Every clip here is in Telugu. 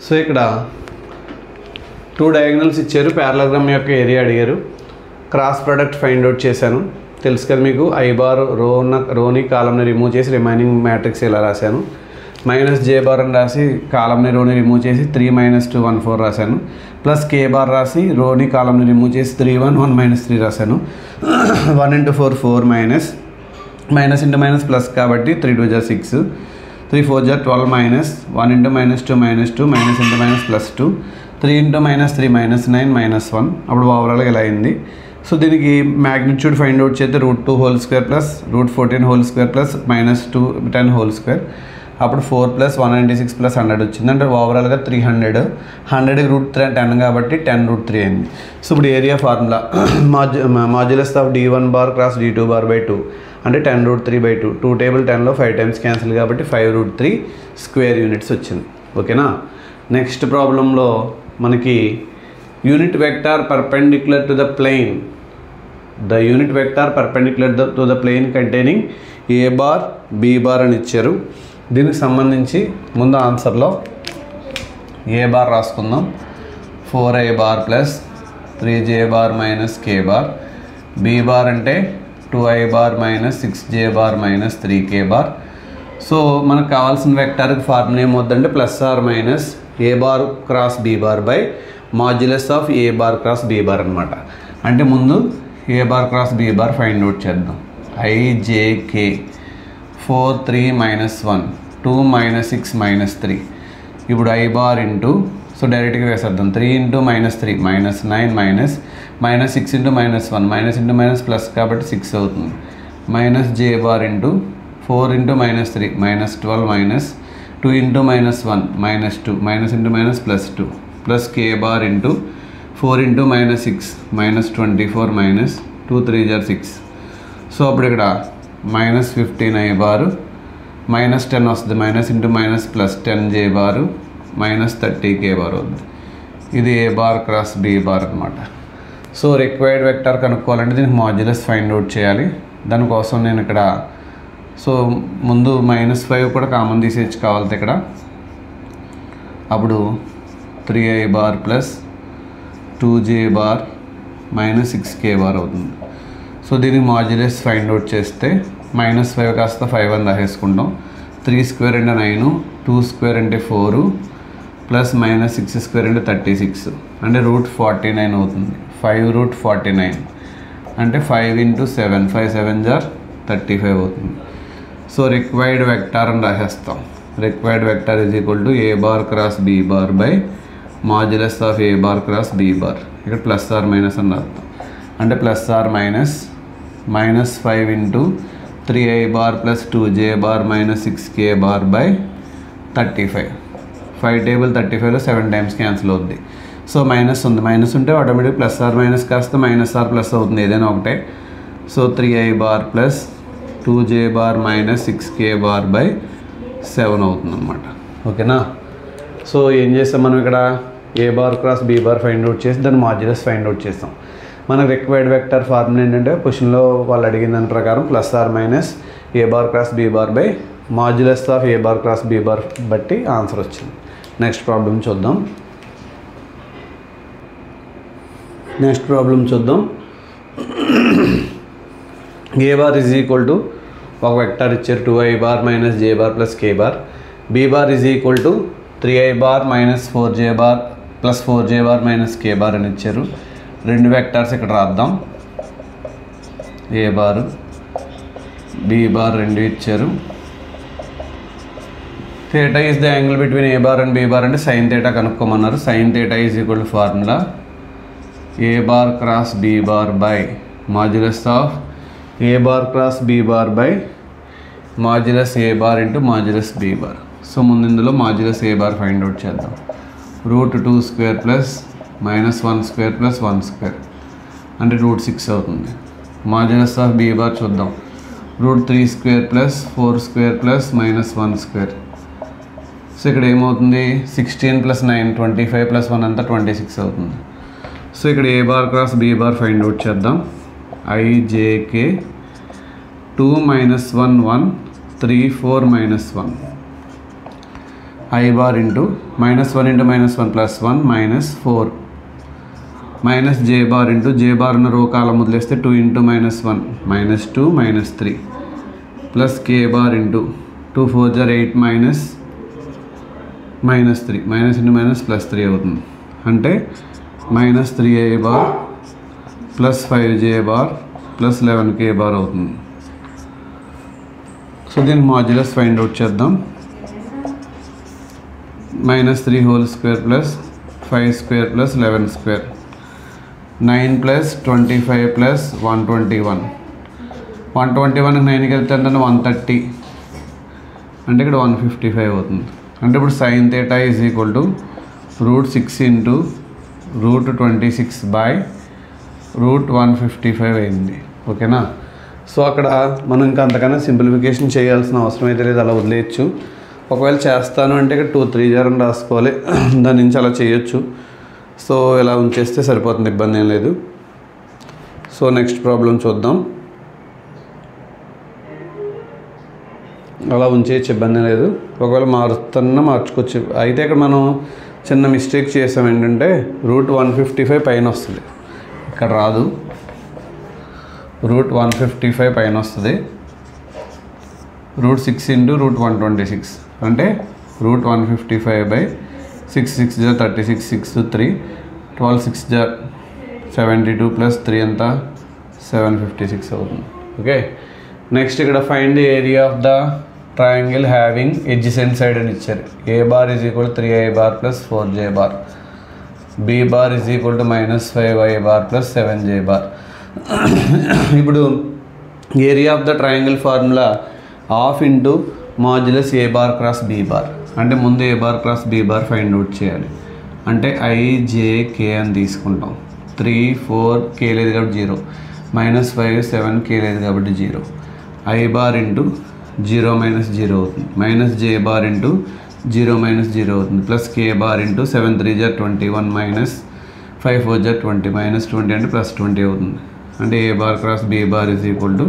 సో ఇక్కడ 2 డయాగ్నల్స్ ఇచ్చారు, ప్యారలగ్రామ్ యొక్క ఏరియా అడిగారు, క్రాస్ ప్రోడక్ట్ ఫైండ్ అవుట్ చేశాను. తెలుసు కదా మీకు, ఐ బార్ రోని కాలంని రిమూవ్ చేసి రిమైనింగ్ మ్యాట్రిక్స్ ఇలా రాశాను. మైనస్ జే బార్ అని రాసి కాలంని రోని రిమూవ్ చేసి 3 - 2 1 4 రాశాను. ప్లస్ కే బార్ రాసి రోని కాలంని రిమూవ్ చేసి 3 1 1 - 3 రాశాను. 1 × 4 4 మైనస్ ఇంటూ మైనస్ ప్లస్ కాబట్టి 3 2 = 6, 3 4 = 12 minus 1 × -2 -2 minus into minus plus 2, 3 × -3 -9 -1. అప్పుడు ఓవరాల్గా ఇలా అయింది. సో దీనికి మ్యాగ్నిట్యూడ్ ఫైండ్ అవుట్ చేస్తే √2 whole square plus √14 whole square plus -2 10 whole square. అప్పుడు 4 + 196 + 100 వచ్చింది. అంటే ఓవరాల్గా 300. 100కి √10 కాబట్టి 10 √3 అయింది. సో ఇప్పుడు area formula modulus of d1 bar cross d2 bar by 2 అంటే 10 √3/2. 2 టేబుల్ 10లో 5 టైమ్స్ క్యాన్సిల్ కాబట్టి 5 √3 స్క్వేర్ యూనిట్స్ వచ్చింది. ఓకేనా. నెక్స్ట్ ప్రాబ్లంలో మనకి unit vector perpendicular to the plane, the unit vector perpendicular to the plane containing A bar B bar అని ఇచ్చారు. దీనికి సంబంధించి ముందు ఆన్సర్లో ఏ బార్ రాసుకుందాం. 4i bar plus 3j bar minus k bar. B bar అంటే 2i bar minus 6j bar minus 3k bar. So మనకు కావాల్సిన వెక్టార్కి ఫార్ములా ఏమవుతుందంటే plus or minus A bar cross B bar by modulus of A bar cross B bar అనమాట. అంటే ముందు A bar cross B bar find out చేద్దాం. ijk 4 3 -1 2 -6 -3. ఇప్పుడు i బార్ ఇంటూ, సో డైరెక్ట్గా వేసేద్దాం, 3 × -3 -9 minus -6 × -1 minus into minus plus కాబట్టి 6 అవుతుంది. j bar into 4 × -3 -12 minus 2 × -1 -2 minus into minus plus 2 plus k bar into 4 × -6 -24 minus 2 3 = 6. So అప్పుడు ఇక్కడ -15i బారు -10 వస్తుంది, minus into minus plus 10j బారు -30k బార్ అవుతుంది. ఇది ఏ బార్ క్రాస్ బి బార్ అనమాట. సో రిక్వైర్డ్ వెక్టర్ కనుక్కోవాలంటే దీనికి మాడ్యులస్ ఫైండ్ అవుట్ చేయాలి. దానికోసం నేను ఇక్కడ సో ముందు -5 కూడా కామన్ తీసేసి కావాలి ఇక్కడ. అప్పుడు 3i bar plus 2j bar -6k bar అవుతుంది. సో దీనికి మాడ్యులస్ ఫైండ్ అవుట్ చేస్తే -5 కాస్త 5 అని రాసేసుకుంటాం. 3 స్క్వేర్ అంటే 9, 2 స్క్వేర్ అంటే 4 ప్లస్ -6 స్క్వేర్ అంటే 36 అంటే √49 అవుతుంది. 5 √49 అంటే 5 × 7 5 7 = 35 అవుతుంది. సో రిక్వైర్డ్ వెక్టార్ అని రాసేస్తాం. Required vector is equal to A bar cross B bar by modulus of A bar cross B bar. ఇక్కడ ప్లస్ ఆర్ మైనస్ అని రాస్తాం. అంటే plus or minus -5 into 3i bar plus 2j bar -6k bar by 35. 5 table 35లో 7 టైమ్స్ క్యాన్సిల్ అవుద్ది. సో మైనస్ ఉంది, మైనస్ ఉంటే ఆటోమేటిక్ ప్లస్ ఆర్ మైనస్ కాస్త -r ప్లస్ అవుతుంది, ఏదైనా ఒకటే. So 3i bar plus 2j bar -6k bar by 7 అవుతుంది అనమాట. ఓకేనా. సో ఏం చేస్తాం మనం ఇక్కడ A bar cross B bar find out చేసి దాన్ని మాడ్యులస్ ఫైండ్ అవుట్ చేస్తాం. మనకు రిక్వైర్డ్ వెక్టర్ ఫార్ములా ఏంటంటే క్వశ్చన్లో వాళ్ళు అడిగిన దాని ప్రకారం plus or minus A bar cross B bar by modulus of A bar cross B bar బట్టి ఆన్సర్ వచ్చింది. నెక్స్ట్ ప్రాబ్లం చూద్దాం. A bar is equal to ఒక వెక్టర్ ఇచ్చారు 2i bar minus j bar plus k bar. B bar is equal to 3i bar minus 4j bar plus 4j bar minus k bar అని ఇచ్చారు. రెండు వెక్టర్స్ ఇక్కడ రాద్దాం. ఏ బార్ బి బార్ రెండు ఇచ్చారు. Theta is the angle between A bar and B bar అంటే సైన్ థీటా కనుక్కోమన్నారు. Sine theta is equal to formula A bar cross B bar by modulus of A bar cross B bar by modulus A bar into modulus B bar. So ముందు ఇందులో modulus A bar find out చేద్దాం. √2 square plus -1 square plus 1 square అంటే √6 అవుతుంది. మాడ్యులస్ ఆఫ్ బి బార్ చూద్దాం. √3 square plus 4 square plus -1 square. So ఇక్కడ ఏమవుతుంది 16 + 9 25 + 1 అంతా 26 అవుతుంది. సో ఇక్కడ A bar cross B bar find out చేద్దాం. ijk 2 - 1 1 3 4 -1 I bar into -1 into -1 plus 1 minus 4 minus j bar into j bar ఉన్న రో కాలం వదిలేస్తే 2 into -1 -2 -3 plus k bar into 2 4 jar 8 minus -3 minus into minus plus 3 అవుతుంది అంటే -3a bar plus 5j bar plus 11k bar అవుతుంది. సో దీని మాడ్యులస్ ఫైండ్ అవుట్ చేద్దాం. -3 whole square plus 5 square plus 11 square 9 plus 25 plus 121 121 9కి వెళ్తే అంటే 130 అంటే ఇక్కడ 155 అవుతుంది. అంటే ఇప్పుడు sin theta is equal to √6 into √26 by √155 అయింది. ఓకేనా. సో అక్కడ మనం ఇంకా అంతకన్నా సింప్లిఫికేషన్ చేయాల్సిన అవసరం అయితే లేదు, అలా వదిలేయచ్చు. ఒకవేళ చేస్తాను అంటే ఇక్కడ 2 3 జార్ అని రాసుకోవాలి, దాని నుంచి అలా చేయొచ్చు. సో ఇలా ఉంచేస్తే సరిపోతుంది, ఇబ్బంది ఏం లేదు. సో నెక్స్ట్ ప్రాబ్లం చూద్దాం. అలా ఉంచేయచ్చు, ఇబ్బంది లేదు. ఒకవేళ మార్చుకోవచ్చు. అయితే ఇక్కడ మనం చిన్న మిస్టేక్ చేసాం, ఏంటంటే √155 పైన వస్తుంది, ఇక్కడ రాదు. √155 పైన వస్తుంది, √6 ఇంటూ √126 అంటే √155 బై 6 6 జా 36 6 3 12 6 జా 72 ప్లస్ 3 ఎంత 756 అవుతుంది. ఓకే. నెక్స్ట్ ఇక్కడ find the area of the triangle having adjacent side అని ఇచ్చారు. a bar is equal 3i bar plus 4j bar, b bar is equal to -5i bar plus 7j bar. ఇప్పుడు area of the triangle formula half into modulus a bar cross b bar. అంటే ముందు a bar cross b bar find out చేయాలి. అంటే ijk అని తీసుకుంటాం. 3 4 k లేదు కాబట్టి 0, -5 7 k లేదు కాబట్టి 0, i bar ఇంటూ 0 - 0 అవుతుంది, j bar ఇంటూ 0 - 0 అవుతుంది, ప్లస్ k bar ఇంటూ 7 3 జా 21 మైనస్ 5 4 జా 20 -20 అంటే ప్లస్ 20 అవుతుంది. అంటే a bar cross b bar is equal to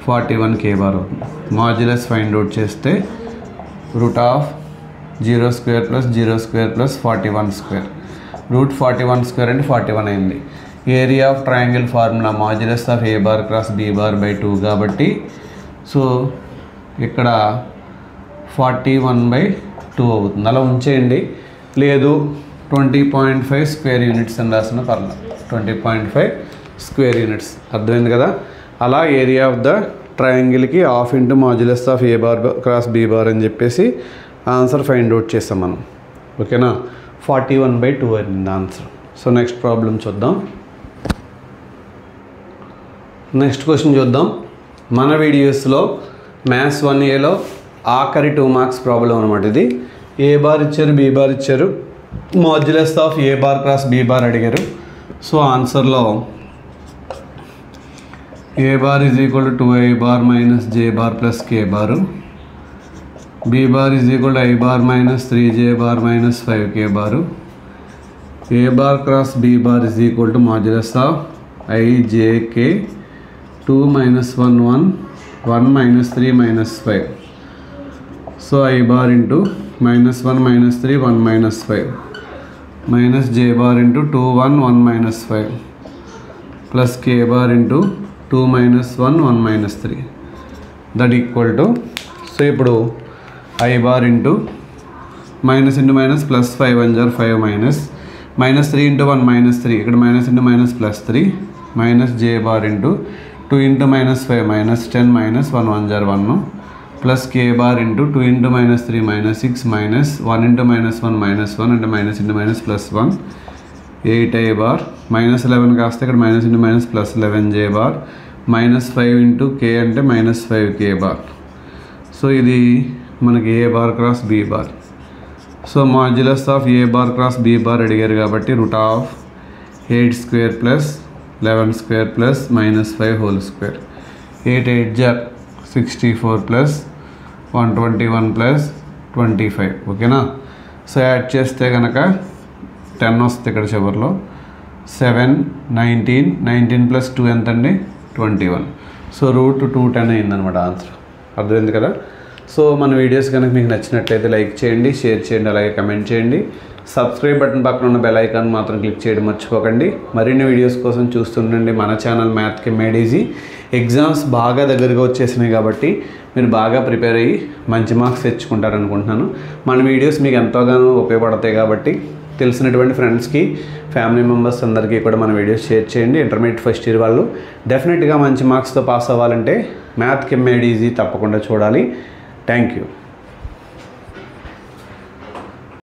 41k bar అవుతుంది. మాడ్యులస్ ఫైండ్ అవుట్ చేస్తే √0² ప్లస్ 0² ప్లస్ 41², √41² అంటే 41 అయింది. Area of triangle formula modulus of a bar cross b bar by 2 కాబట్టి సో ఇక్కడ 41/2 అవుతుంది. అలా ఉంచేయండి. లేదు 20.5 స్క్వేర్ యూనిట్స్ అని రాసిన పర్లేదు, 20.5 స్క్వేర్ యూనిట్స్. అర్థమైంది కదా. అలా ఏరియా ఆఫ్ ద ట్రయాంగిల్కి half into modulus of a bar cross b bar అని చెప్పేసి ఆన్సర్ ఫైండ్ అవుట్ చేస్తాం మనం. ఓకేనా. 41/2 అయింది ఆన్సర్. సో నెక్స్ట్ ప్రాబ్లం చూద్దాం. నెక్స్ట్ క్వశ్చన్ చూద్దాం. మన వీడియోస్లో మ్యాథ్స్ 1Aలో ఆఖరి 2 మార్క్స్ ప్రాబ్లం అనమాట ఇది. a bar ఇచ్చారు, b bar ఇచ్చారు, modulus of a bar cross b bar అడిగారు. సో ఆన్సర్లో a bar is equal to 2i bar minus j bar plus k bar, b bar is equal to i bar minus 3j bar minus 5k bar, a bar cross b bar is equal to modulus of ijk 2 - 1 1 1 - 3 - 5. So i bar into -1 - 3 1 - 5 minus j bar into 2 1 1 - 5 plus k bar into 2 - 1 1 - 3 that equal to. So ఇప్పుడు i bar into minus into minus plus 5 1 jar 5 minus -3 into 1 -3 ఇక్కడ minus into minus plus 3 minus j bar into 2 into -5 -10 minus 1 1 jar 1 plus k bar into 2 into -3 -6 minus 1 into -1 -1 అంటే minus into minus plus 1 8i bar -11 కాస్తే ఇక్కడ minus into minus plus 11j bar -5 into k అంటే -5k bar. సో ఇది మనకి a bar cross b bar. So modulus of a bar cross b bar అడిగారు కాబట్టి √8² ప్లస్ 11² ప్లస్ -5 హోల్ స్క్వేర్ 8 8 జా 64 ప్లస్ 121 ప్లస్ 25. ఓకేనా. సో యాడ్ చేస్తే కనుక 10 వస్తుంది ఇక్కడ చివరిలో. 7 19 19 ప్లస్ 2 ఎంత అండి 21. సో √210 అయిందనమాట ఆన్సర్. అర్థమైంది కదా. సో మన వీడియోస్ కనుక మీకు నచ్చినట్లయితే లైక్ చేయండి, షేర్ చేయండి, అలాగే కమెంట్ చేయండి. సబ్స్క్రైబ్ బటన్ పక్కన ఉన్న బెల్ ఐకాన్ మాత్రం క్లిక్ చేయడం మర్చిపోకండి. మరిన్ని వీడియోస్ కోసం చూస్తుండండి మన ఛానల్ మ్యాథ్ కెమ్ మేడ్ ఈజీ. ఎగ్జామ్స్ బాగా దగ్గరగా వచ్చేసినాయి కాబట్టి మీరు బాగా ప్రిపేర్ అయ్యి మంచి మార్క్స్ తెచ్చుకుంటారనుకుంటున్నాను. మన వీడియోస్ మీకు ఎంతోగానో ఉపయోగపడతాయి కాబట్టి తెలిసినటువంటి ఫ్రెండ్స్కి, ఫ్యామిలీ మెంబర్స్ అందరికీ కూడా మన వీడియోస్ షేర్ చేయండి. ఇంటర్మీడియట్ ఫస్ట్ ఇయర్ వాళ్ళు డెఫినెట్గా మంచి మార్క్స్తో పాస్ అవ్వాలంటే మ్యాథ్ కెమ్ మేడ్ ఈజీ తప్పకుండా చూడాలి. Thank you.